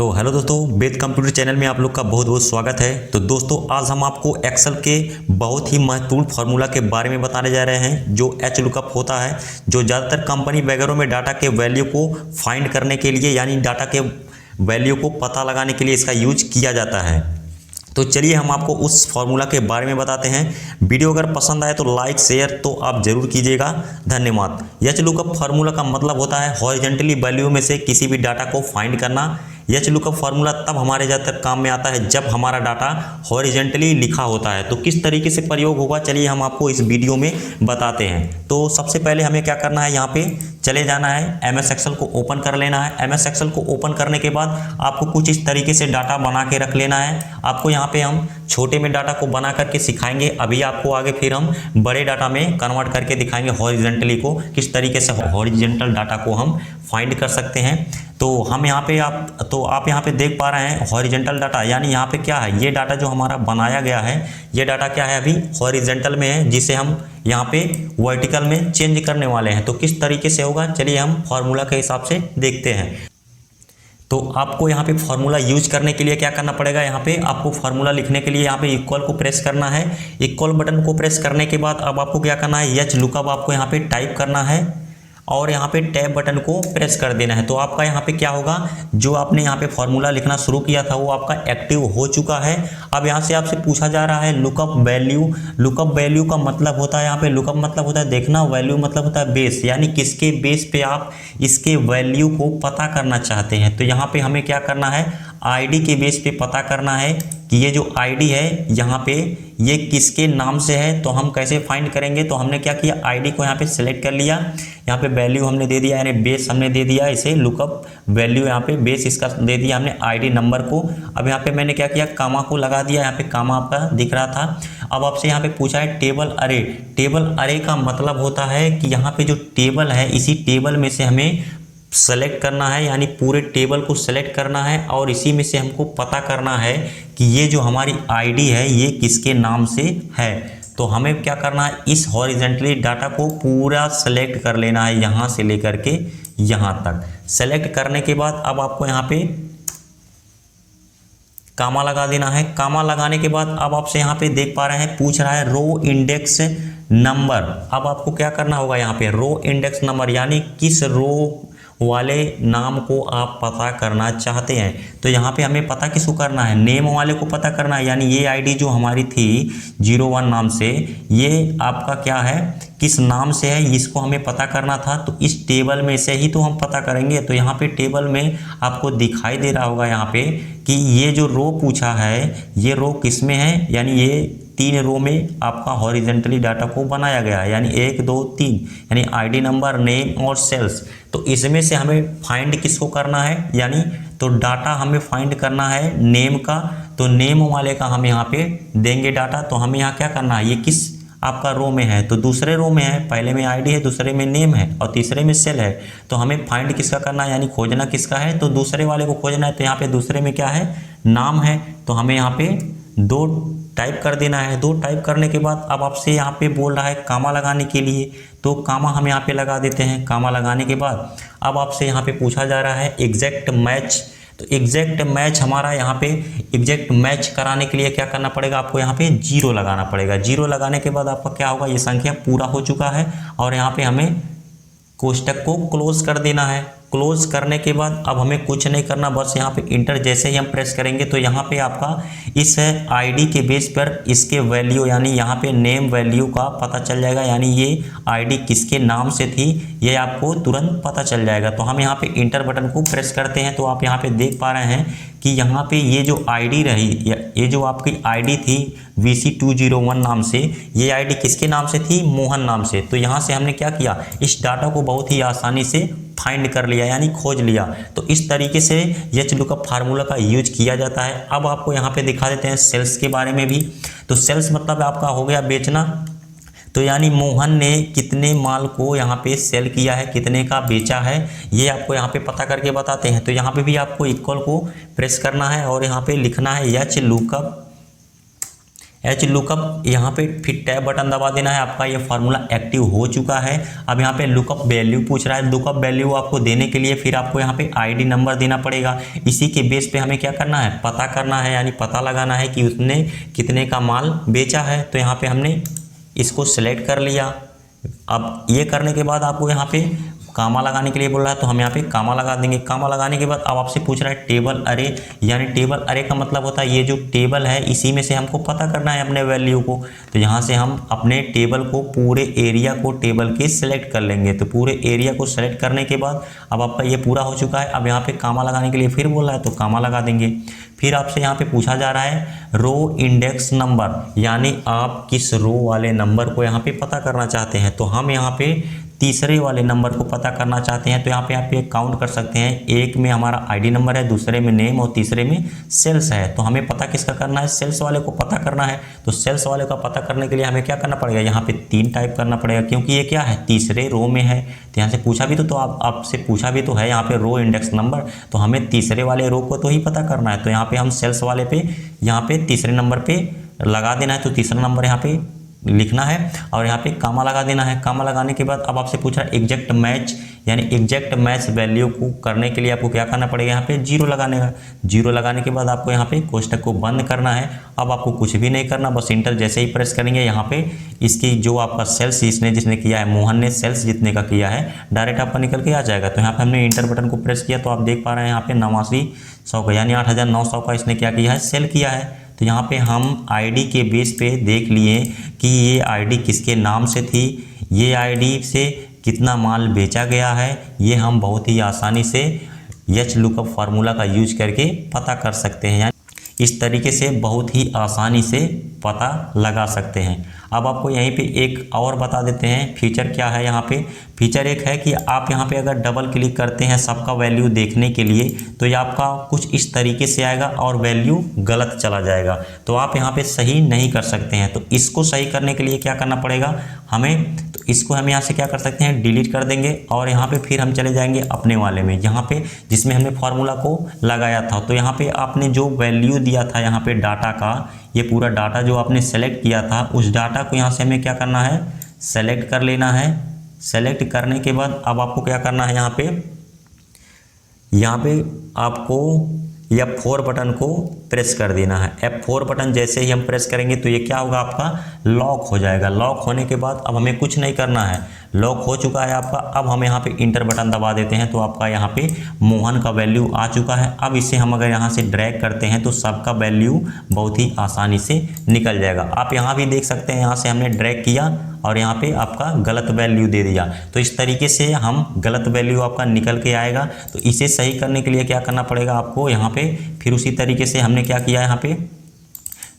तो हेलो दोस्तों, वेद computer channel में आप लोग का बहुत बहुत स्वागत है। तो दोस्तों आज हम आपको एक्सेल के बहुत ही महत्वपूर्ण फार्मूला के बारे में बताने जा रहे हैं जो एच लुकअप होता है, जो ज़्यादातर कंपनी वगैरह में डाटा के वैल्यू को फाइंड करने के लिए यानी डाटा के वैल्यू को पता लगाने के लिए इसका यूज किया जाता है। तो चलिए हम आपको उस फार्मूला के बारे में बताते हैं। वीडियो अगर पसंद आए तो लाइक शेयर तो आप जरूर कीजिएगा, धन्यवाद। एच लुकअप फार्मूला का मतलब होता है हॉरिजॉन्टली वैल्यू में से किसी भी डाटा को फाइंड करना। एच लुकअप फार्मूला तब हमारे ज़्यादातर काम में आता है जब हमारा डाटा हॉरिजॉन्टली लिखा होता है। तो किस तरीके से प्रयोग होगा चलिए हम आपको इस वीडियो में बताते हैं। तो सबसे पहले हमें क्या करना है, यहाँ पे चले जाना है, एमएस एक्सेल को ओपन कर लेना है। एमएस एक्सेल को ओपन करने के बाद आपको कुछ इस तरीके से डाटा बना के रख लेना है। आपको यहाँ पे हम छोटे में डाटा को बना करके सिखाएंगे, अभी आपको आगे फिर हम बड़े डाटा में कन्वर्ट करके दिखाएंगे हॉरिजॉन्टली को किस तरीके से हॉरिजॉन्टल डाटा को हम फाइंड कर सकते हैं। तो हम यहाँ पे आप यहाँ पे देख पा रहे हैं हॉरिजॉन्टल डाटा, यानी यहाँ पे क्या है, ये डाटा जो हमारा बनाया गया है ये डाटा क्या है अभी हॉरिजॉन्टल में है, जिसे हम यहाँ पे वर्टिकल में चेंज करने वाले हैं। तो किस तरीके से होगा चलिए हम फॉर्मूला के हिसाब से देखते हैं। तो आपको यहाँ पे फार्मूला यूज करने के लिए क्या करना पड़ेगा, यहाँ पे आपको फार्मूला लिखने के लिए यहाँ पे इक्वल को प्रेस करना है। इक्वल बटन को प्रेस करने के बाद अब आपको क्या करना है, एच लुकअप आपको यहाँ पे टाइप करना है और यहाँ पे टैब बटन को प्रेस कर देना है। तो आपका यहाँ पे क्या होगा, जो आपने यहाँ पे फार्मूला लिखना शुरू किया था वो आपका एक्टिव हो चुका है। अब यहाँ से आपसे पूछा जा रहा है लुकअप वैल्यू। लुकअप वैल्यू का मतलब होता है, यहाँ पे लुकअप मतलब होता है देखना, वैल्यू मतलब होता है बेस, यानी किसके बेस पे आप इसके वैल्यू को पता करना चाहते हैं। तो यहाँ पे हमें क्या करना है, आईडी के बेस पे पता करना है कि ये जो आईडी है यहाँ पे ये किसके नाम से है। तो हम कैसे फाइंड करेंगे, तो हमने क्या किया, आईडी को यहाँ पे सिलेक्ट कर लिया, यहाँ पे वैल्यू हमने दे दिया यानी बेस हमने दे दिया इसे, लुकअप वैल्यू यहाँ पे बेस इसका दे दिया हमने आईडी नंबर को। अब यहाँ पे मैंने क्या किया, कामा को लगा दिया, यहाँ पे कामा आपका दिख रहा था। अब आपसे यहाँ पे पूछा है टेबल अरे। टेबल अरे का मतलब होता है कि यहाँ पे जो टेबल है इसी टेबल में से हमें सेलेक्ट करना है, यानी पूरे टेबल को सेलेक्ट करना है और इसी में से हमको पता करना है कि ये जो हमारी आईडी है ये किसके नाम से है। तो हमें क्या करना है, इस हॉरिजॉन्टली डाटा को पूरा सेलेक्ट कर लेना है, यहाँ से लेकर के यहाँ तक। सेलेक्ट करने के बाद अब आपको यहाँ पे कामा लगा देना है। कामा लगाने के बाद अब आपसे यहाँ पे देख पा रहे हैं पूछ रहा है रो इंडेक्स नंबर। अब आपको क्या करना होगा, यहाँ पे रो इंडेक्स नंबर यानी किस रो वाले नाम को आप पता करना चाहते हैं। तो यहाँ पे हमें पता किसको करना है, नेम वाले को पता करना है, यानी ये आईडी जो हमारी थी 01 नाम से, ये आपका क्या है, किस नाम से है, इसको हमें पता करना था। तो इस टेबल में से ही तो हम पता करेंगे। तो यहाँ पे टेबल में आपको दिखाई दे रहा होगा यहाँ पे कि ये जो रो पूछा है ये रो किस में है, यानी ये 3 रो में आपका हॉरिजॉन्टली डाटा को बनाया गया है, यानी 1 2 3, यानी आईडी नंबर, नेम और सेल्स। तो इसमें से हमें फाइंड किसको करना है, यानी तो डाटा हमें फाइंड करना है नेम का। तो नेम वाले का हम यहाँ पे देंगे डाटा। तो हमें यहाँ क्या करना है, ये किस आपका रो में है, तो दूसरे रो में है, पहले में आईडी है, दूसरे में नेम है और तीसरे में सेल है। तो हमें फाइंड किसका करना है, यानी खोजना किसका है, तो दूसरे वाले को खोजना है। तो यहाँ पे दूसरे में क्या है, नाम है। तो हमें यहाँ पे 2 टाइप कर देना है। 2 टाइप करने के बाद अब आपसे यहाँ पे बोल रहा है कामा लगाने के लिए, तो कामा हम यहाँ पे लगा देते हैं। कामा लगाने के बाद अब आपसे यहाँ पे पूछा जा रहा है एग्जैक्ट मैच। तो एग्जैक्ट मैच हमारा यहाँ पे एग्जैक्ट मैच कराने के लिए क्या करना पड़ेगा, आपको यहाँ पे 0 लगाना पड़ेगा। 0 लगाने के बाद आपका क्या होगा, ये संख्या पूरा हो चुका है और यहाँ पे हमें कोष्टक को क्लोज कर देना है। क्लोज करने के बाद अब हमें कुछ नहीं करना, बस यहाँ पे इंटर जैसे ही हम प्रेस करेंगे तो यहाँ पे आपका इस आईडी के बेस पर इसके वैल्यू यानी यहाँ पे नेम वैल्यू का पता चल जाएगा, यानी ये आईडी किसके नाम से थी ये आपको तुरंत पता चल जाएगा। तो हम यहाँ पे इंटर बटन को प्रेस करते हैं तो आप यहाँ पे देख पा रहे हैं कि यहाँ पे ये जो आईडी रही, ये जो आपकी आईडी थी VC201 नाम से, ये आईडी किसके नाम से थी, मोहन नाम से। तो यहाँ से हमने क्या किया, इस डाटा को बहुत ही आसानी से फाइंड कर लिया यानी खोज लिया। तो इस तरीके से एच लुकअप फार्मूला का यूज किया जाता है। अब आपको यहाँ पे दिखा देते हैं सेल्स के बारे में भी। तो सेल्स मतलब आपका हो गया बेचना। तो यानी मोहन ने कितने माल को यहाँ पे सेल किया है, कितने का बेचा है, ये आपको यहाँ पे पता करके बताते हैं। तो यहाँ पे भी आपको इक्वल को प्रेस करना है और यहाँ पे लिखना है एच लुकअप एच लुकअप यहाँ पे फिर टैब बटन दबा देना है। आपका ये फार्मूला एक्टिव हो चुका है। अब यहाँ पे लुकअप वैल्यू पूछ रहा है। लुकअप वैल्यू आपको देने के लिए फिर आपको यहाँ पे आईडी नंबर देना पड़ेगा। इसी के बेस पे हमें क्या करना है, पता करना है, यानी पता लगाना है कि उसने कितने का माल बेचा है। तो यहाँ पे हमने इसको सिलेक्ट कर लिया। अब ये करने के बाद आपको यहाँ पे कामा लगाने के लिए बोल रहा है, तो हम यहाँ पे कामा लगा देंगे। कामा लगाने के बाद अब आपसे पूछ रहा है टेबल अरे, यानी टेबल अरे का मतलब होता है ये जो टेबल है इसी में से हमको पता करना है अपने वैल्यू को। तो यहाँ से हम अपने टेबल को, पूरे एरिया को टेबल के सिलेक्ट कर लेंगे। तो पूरे एरिया को सिलेक्ट करने के बाद अब आपका ये पूरा हो चुका है। अब यहाँ पे कामा लगाने के लिए फिर बोल रहा है, तो कामा लगा देंगे। फिर आपसे यहाँ पे पूछा जा रहा है रो इंडेक्स नंबर, यानी आप किस रो वाले नंबर को यहाँ पे पता करना चाहते हैं। तो हम यहाँ पे तीसरे वाले नंबर को पता करना चाहते हैं। तो यहाँ पे आप ये काउंट कर सकते हैं, एक में हमारा आईडी नंबर है, दूसरे में नेम और तीसरे में सेल्स है। तो हमें पता किसका करना है, सेल्स वाले को पता करना है। तो सेल्स वाले का पता करने के लिए हमें क्या करना पड़ेगा, यहाँ पे 3 टाइप करना पड़ेगा, क्योंकि ये क्या है, तीसरे रो में है। तो यहाँ से पूछा भी तो आपसे पूछा भी तो है यहाँ पे रो इंडेक्स नंबर, तो हमें तीसरे वाले रो को तो ही पता करना है। तो यहाँ पे हम सेल्स वाले पे यहाँ पे तीसरे नंबर पे लगा देना है। तो तीसरा नंबर यहाँ पे लिखना है और यहाँ पे कामा लगा देना है। कामा लगाने के बाद अब आपसे पूछ रहा है एग्जैक्ट मैच, यानी एग्जैक्ट मैच वैल्यू को करने के लिए आपको क्या करना पड़ेगा, यहाँ पे 0 लगाने का। 0 लगाने के बाद आपको यहाँ पे कोष्टक को बंद करना है। अब आपको कुछ भी नहीं करना, बस इंटर जैसे ही प्रेस करेंगे यहाँ पे इसकी जो आपका सेल्स जिसने किया है, मोहन ने सेल्स जितने का किया है, डायरेक्ट आपका निकल के आ जाएगा। तो यहाँ पे हमने इंटर बटन को प्रेस किया तो आप देख पा रहे हैं यहाँ पे 8900 का, यानी 8900 का इसने क्या किया है, सेल किया है। तो यहाँ पे हम आईडी के बेस पे देख लिए कि ये आईडी किसके नाम से थी, ये आईडी से कितना माल बेचा गया है, ये हम बहुत ही आसानी से एच लुकअप फार्मूला का यूज करके पता कर सकते हैं। यानी इस तरीके से बहुत ही आसानी से पता लगा सकते हैं। अब आपको यहीं पे एक और बता देते हैं फीचर क्या है। यहाँ पे फीचर एक है कि आप यहाँ पे अगर डबल क्लिक करते हैं सबका वैल्यू देखने के लिए, तो ये आपका कुछ इस तरीके से आएगा और वैल्यू गलत चला जाएगा। तो आप यहाँ पे सही नहीं कर सकते हैं। तो इसको सही करने के लिए क्या करना पड़ेगा हमें, तो इसको हम यहाँ से क्या कर सकते हैं, डिलीट कर देंगे और यहाँ पे फिर हम चले जाएंगे अपने वाले में, यहाँ पे जिसमें हमने फार्मूला को लगाया था। तो यहाँ पे आपने जो वैल्यू दिया था यहाँ पे डाटा का, ये पूरा डाटा जो आपने सेलेक्ट किया था, उस डाटा को यहाँ से हमें क्या करना है, सेलेक्ट कर लेना है। सेलेक्ट करने के बाद अब आपको क्या करना है, यहाँ पे आपको F4 बटन को प्रेस कर देना है। F4 बटन जैसे ही हम प्रेस करेंगे तो ये क्या होगा, आपका लॉक हो जाएगा। लॉक होने के बाद अब हमें कुछ नहीं करना है, लॉक हो चुका है आपका। अब हम यहाँ पे इंटर बटन दबा देते हैं तो आपका यहाँ पे मोहन का वैल्यू आ चुका है। अब इसे हम अगर यहाँ से ड्रैग करते हैं तो सबका वैल्यू बहुत ही आसानी से निकल जाएगा। आप यहाँ भी देख सकते हैं, यहाँ से हमने ड्रैग किया और यहाँ पे आपका गलत वैल्यू दे दिया। तो इस तरीके से हम गलत वैल्यू आपका निकल के आएगा। तो इसे सही करने के लिए क्या करना पड़ेगा आपको, यहाँ पे फिर उसी तरीके से हमने क्या किया, यहाँ पे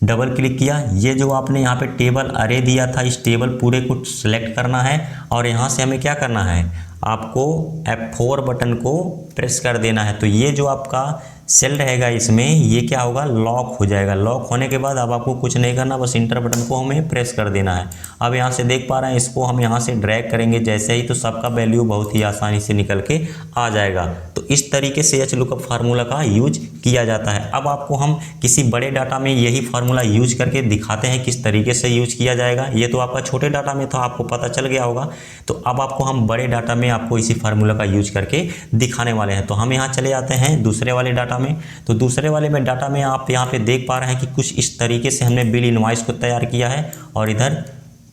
डबल क्लिक किया। ये जो आपने यहाँ पे टेबल अरे दिया था, इस टेबल पूरे को सिलेक्ट करना है और यहाँ से हमें क्या करना है, आपको F4 बटन को प्रेस कर देना है। तो ये जो आपका सेल रहेगा इसमें, ये क्या होगा, लॉक हो जाएगा। लॉक होने के बाद अब आपको कुछ नहीं करना, बस इंटर बटन को हमें प्रेस कर देना है। अब यहाँ से देख पा रहे हैं, इसको हम यहाँ से ड्रैग करेंगे जैसे ही, तो सबका वैल्यू बहुत ही आसानी से निकल के आ जाएगा। तो इस तरीके से एच लुकअप फार्मूला का यूज किया जाता है। अब आपको हम किसी बड़े डाटा में यही फार्मूला यूज करके दिखाते हैं किस तरीके से यूज किया जाएगा। ये तो आपका छोटे डाटा में था, आपको पता चल गया होगा। तो अब आपको हम बड़े डाटा में आपको इसी फार्मूला का यूज करके दिखाने वाले हैं। तो हम यहाँ चले जाते हैं दूसरे वाले डाटा में। तो दूसरे वाले में डाटा में आप यहाँ पे देख पा रहे हैं कि कुछ इस तरीके से हमने बिल इनवॉइस को तैयार किया है और इधर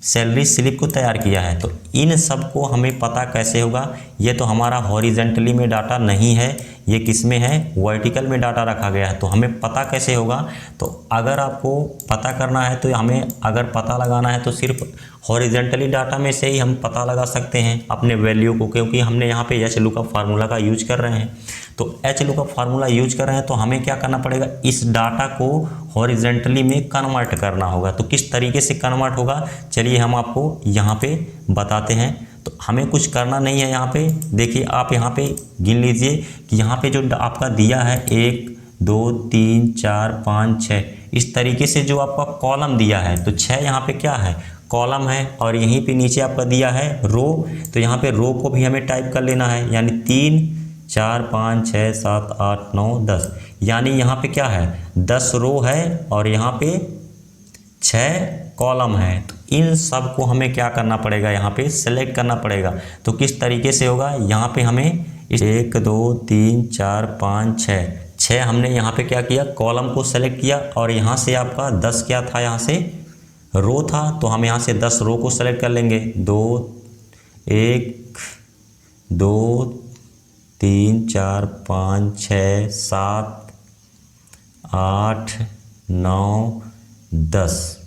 सैलरी स्लिप को तैयार किया है। तो इन सब को हमें पता कैसे होगा, ये तो हमारा हॉरिजेंटली में डाटा नहीं है, ये किस में है, वर्टिकल में डाटा रखा गया है। तो हमें पता कैसे होगा, तो अगर आपको पता करना है तो हमें अगर पता लगाना है तो सिर्फ हॉरिजेंटली डाटा में से ही हम पता लगा सकते हैं अपने वैल्यू को, क्योंकि हमने यहाँ पे एच लुकअप फार्मूला का यूज कर रहे हैं। तो एच लुकअप फार्मूला यूज कर रहे हैं तो हमें क्या करना पड़ेगा, इस डाटा को हॉरिजेंटली में कन्वर्ट करना होगा। तो किस तरीके से कन्वर्ट होगा, चलिए हम आपको यहाँ पे बताते हैं। तो हमें कुछ करना नहीं है। यहाँ पे देखिए, आप यहाँ पे गिन लीजिए कि यहाँ पे जो आपका दिया है 1 2 3 4 5 6, इस तरीके से जो आपका कॉलम दिया है, तो 6 यहाँ पे क्या है, कॉलम है। और यहीं पे नीचे आपका दिया है रो, तो यहाँ पे रो को भी हमें टाइप कर लेना है, यानी 3 4 5 6 7 8 9 10, यानी यहाँ पे क्या है, 10 रो है और यहाँ पे 6 कॉलम है, तो इन सब को हमें क्या करना पड़ेगा, यहाँ पे सेलेक्ट करना पड़ेगा। तो किस तरीके से होगा, यहाँ पे हमें 1 2 3 4 5 6 हमने यहाँ पे क्या किया, कॉलम को सेलेक्ट किया। और यहाँ से आपका 10 क्या था, यहाँ से रो था, तो हम यहाँ से 10 रो को सेलेक्ट कर लेंगे। 2 1 2 3 4 5 6 7 8 9 10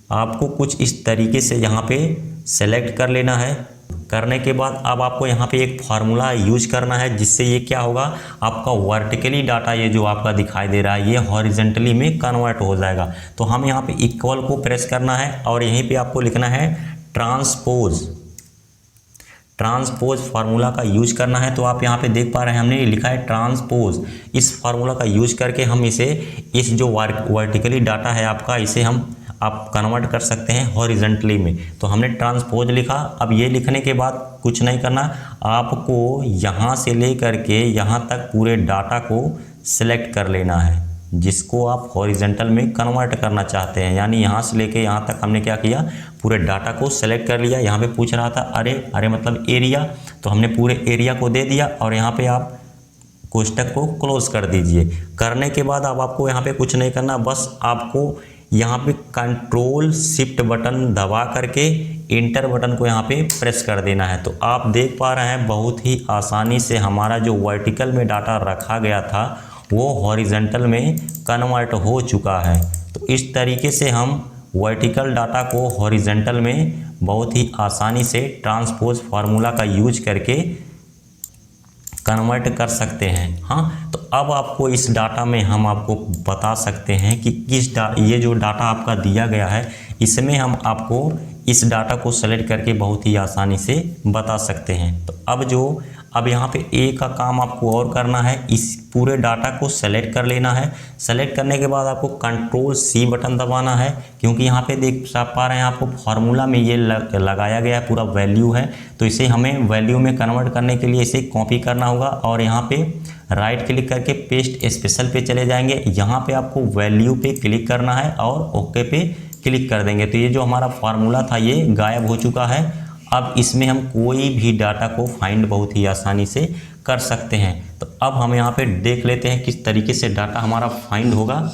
आपको कुछ इस तरीके से यहाँ पे सेलेक्ट कर लेना है। करने के बाद अब आपको यहाँ पे एक फार्मूला यूज करना है, जिससे ये क्या होगा, आपका वर्टिकली डाटा ये जो आपका दिखाई दे रहा है ये हॉरिजेंटली में कन्वर्ट हो जाएगा। तो हम यहाँ पे इक्वल को प्रेस करना है और यहीं पे आपको लिखना है ट्रांसपोज फार्मूला का यूज करना है। तो आप यहाँ पे देख पा रहे हैं हमने लिखा है ट्रांसपोज। इस फार्मूला का यूज करके हम इस जो वर्टिकली डाटा है आपका, इसे हम आप कन्वर्ट कर सकते हैं हॉरिजेंटली में। तो हमने ट्रांसपोज लिखा। अब ये लिखने के बाद कुछ नहीं करना, आपको यहाँ से लेकर के यहाँ तक पूरे डाटा को सिलेक्ट कर लेना है, जिसको आप हॉरिजेंटल में कन्वर्ट करना चाहते हैं। यानी यहाँ से लेके यहाँ तक हमने क्या किया, पूरे डाटा को सेलेक्ट कर लिया। यहाँ पे पूछ रहा था अरे मतलब एरिया, तो हमने पूरे एरिया को दे दिया और यहाँ पे आप कोष्टक को क्लोज कर दीजिए। करने के बाद अब आपको यहाँ पे कुछ नहीं करना, बस आपको यहाँ पे कंट्रोल शिफ्ट बटन दबा करके इंटर बटन को यहाँ पे प्रेस कर देना है। तो आप देख पा रहे हैं बहुत ही आसानी से हमारा जो वर्टिकल में डाटा रखा गया था वो हॉरिजेंटल में कन्वर्ट हो चुका है। तो इस तरीके से हम वर्टिकल डाटा को हॉरिजेंटल में बहुत ही आसानी से ट्रांसपोज फार्मूला का यूज करके कन्वर्ट कर सकते हैं। हाँ, तो अब आपको इस डाटा में हम आपको बता सकते हैं कि ये जो डाटा आपका दिया गया है, इसमें हम आपको इस डाटा को सेलेक्ट करके बहुत ही आसानी से बता सकते हैं। तो अब यहाँ पे ए का काम आपको और करना है, इस पूरे डाटा को सेलेक्ट कर लेना है। सेलेक्ट करने के बाद आपको कंट्रोल सी बटन दबाना है, क्योंकि यहाँ पे देख पा रहे हैं आपको फार्मूला में ये लगाया गया है, पूरा वैल्यू है। तो इसे हमें वैल्यू में कन्वर्ट करने के लिए इसे कॉपी करना होगा और यहाँ पे राइट क्लिक करके पेस्ट स्पेशल पे चले जाएंगे। यहाँ पे आपको वैल्यू पे क्लिक करना है और ओके पे क्लिक कर देंगे। तो ये जो हमारा फार्मूला था ये गायब हो चुका है। अब इसमें हम कोई भी डाटा को फाइंड बहुत ही आसानी से कर सकते हैं। तो अब हम यहाँ पे देख लेते हैं किस तरीके से डाटा हमारा फाइंड होगा।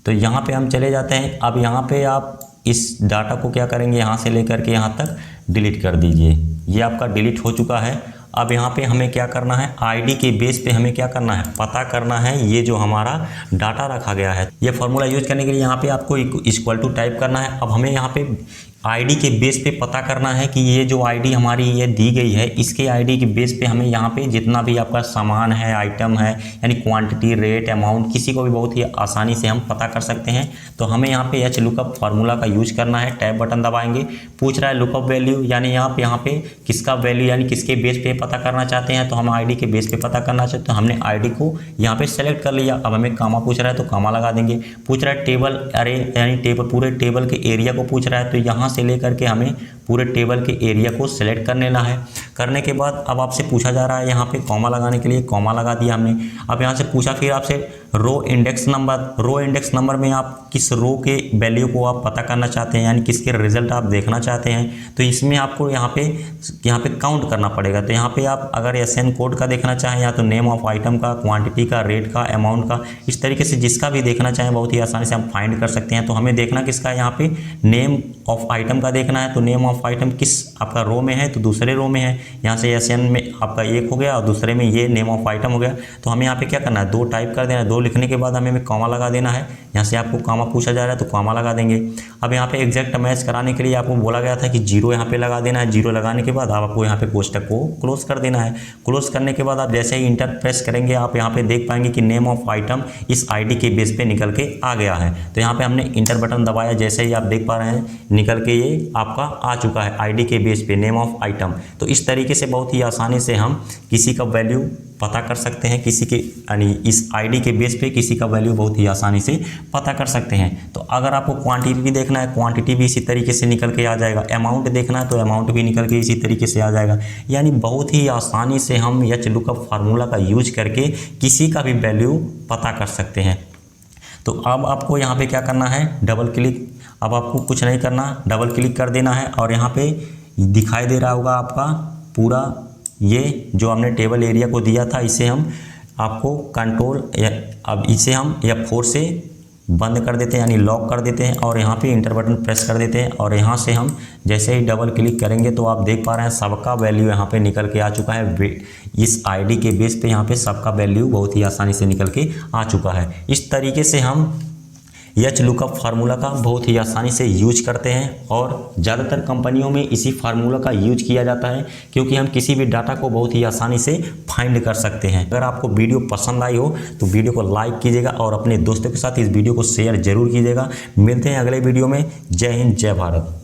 तो यहाँ पे हम चले जाते हैं। अब यहाँ पे आप इस डाटा को क्या करेंगे, यहाँ से लेकर के यहाँ तक डिलीट कर दीजिए। ये आपका डिलीट हो चुका है। अब यहाँ पे हमें क्या करना है, आईडी के बेस पे हमें क्या करना है, पता करना है ये जो हमारा डाटा रखा गया है। ये फार्मूला यूज करने के लिए यहाँ पे आपको इक्वल टू टाइप करना है। अब हमें यहाँ पे आईडी के बेस पे पता करना है कि ये जो आईडी हमारी ये दी गई है, इसके आईडी के बेस पे हमें यहाँ पे जितना भी आपका सामान है, आइटम है, यानी क्वांटिटी, रेट, अमाउंट, किसी को भी बहुत ही आसानी से हम पता कर सकते हैं। तो हमें यहाँ पे एच लुकअप फार्मूला का यूज करना है। टैब बटन दबाएंगे, पूछ रहा है लुकअप वैल्यू, यानी यहाँ पे किसका वैल्यू, यानी किसके बेस पे पता करना चाहते हैं। तो हम आईडी के बेस पे पता करना चाहते हैं, तो हमने आईडी को यहाँ पे सेलेक्ट कर लिया। अब हमें कामा पूछ रहा है तो कामा लगा देंगे। पूछ रहा है टेबल अरे, यानी टेबल, पूरे टेबल के एरिया को पूछ रहा है, तो यहाँ से लेकर के हमें पूरे टेबल के एरिया को सिलेक्ट कर लेना है। करने के बाद अब आपसे पूछा जा रहा है यहाँ पे कॉमा लगाने के लिए, कॉमा लगा दिया हमने। अब यहाँ से पूछा फिर आपसे रो इंडेक्स नंबर में आप किस रो के वैल्यू को आप पता करना चाहते हैं, यानी किसके रिजल्ट आप देखना चाहते हैं। तो इसमें आपको यहाँ पे काउंट करना पड़ेगा। तो यहाँ पे आप अगर एसएन कोड का देखना चाहें, या तो नेम ऑफ आइटम का, क्वांटिटी का, रेट का, अमाउंट का, इस तरीके से जिसका भी देखना चाहें बहुत ही आसानी से हम फाइंड कर सकते हैं। तो हमें देखना किसका है, यहाँ पे नेम ऑफ आइटम का देखना है। तो नेम ऑफ आइटम किस आपका रो में है, तो दूसरे रो में है। यहाँ से एसएन में आपका एक हो गया और दूसरे में ये नेम ऑफ आइटम हो गया। तो हमें यहाँ पे क्या करना है, 2 टाइप कर देना है। 2 लिखने के बाद हमें कॉमा लगा देना है। यहाँ से आपको कॉमा पूछा जा रहा है तो कॉमा लगा देंगे। अब यहाँ पे एग्जैक्ट मैच कराने के लिए आपको बोला गया था कि 0 यहाँ पे लगा देना है। 0 लगाने के बाद आपको यहाँ पे कोष्टक को क्लोज कर देना है। क्लोज करने के बाद आप जैसे ही इंटर प्रेस करेंगे, आप यहाँ पे देख पाएंगे कि नेम ऑफ आइटम इस आईडी के बेस पे निकल के आ गया है। तो यहाँ पे हमने इंटर बटन दबाया, जैसे ही आप देख पा रहे हैं निकल के ये आपका आ चुका है आईडी के बेस पे नेम ऑफ आइटम। तो इस तरीके से बहुत ही आसानी से हम किसी का वैल्यू पता कर सकते हैं, किसी के यानी इस आईडी के बेस पे किसी का वैल्यू बहुत ही आसानी से पता कर सकते हैं। तो अगर आपको क्वांटिटी देखना है, क्वांटिटी भी इसी तरीके से निकल के आ जाएगा। अमाउंट देखना है तो अमाउंट भी निकल के इसी तरीके से आ जाएगा। यानी बहुत ही आसानी से हम एच लुकअप फार्मूला का यूज करके किसी का भी वैल्यू पता कर सकते हैं। तो अब आपको यहाँ पे क्या करना है, डबल क्लिक, अब आपको कुछ नहीं करना, डबल क्लिक कर देना है और यहाँ पे दिखाई दे रहा होगा आपका पूरा ये जो हमने टेबल एरिया को दिया था, इसे हम आपको कंट्रोल अब इसे हम F4 से बंद कर देते हैं यानी लॉक कर देते हैं और यहाँ पे इंटर बटन प्रेस कर देते हैं और यहाँ से हम जैसे ही डबल क्लिक करेंगे तो आप देख पा रहे हैं सबका वैल्यू यहाँ पे निकल के आ चुका है। इस आईडी के बेस पे यहाँ पे सबका वैल्यू बहुत ही आसानी से निकल के आ चुका है। इस तरीके से हम एचलुकअप फार्मूला का बहुत ही आसानी से यूज करते हैं और ज़्यादातर कंपनियों में इसी फार्मूला का यूज किया जाता है क्योंकि हम किसी भी डाटा को बहुत ही आसानी से फाइंड कर सकते हैं। अगर आपको वीडियो पसंद आई हो तो वीडियो को लाइक कीजिएगा और अपने दोस्तों के साथ इस वीडियो को शेयर जरूर कीजिएगा। मिलते हैं अगले वीडियो में। जय हिंद, जय भारत।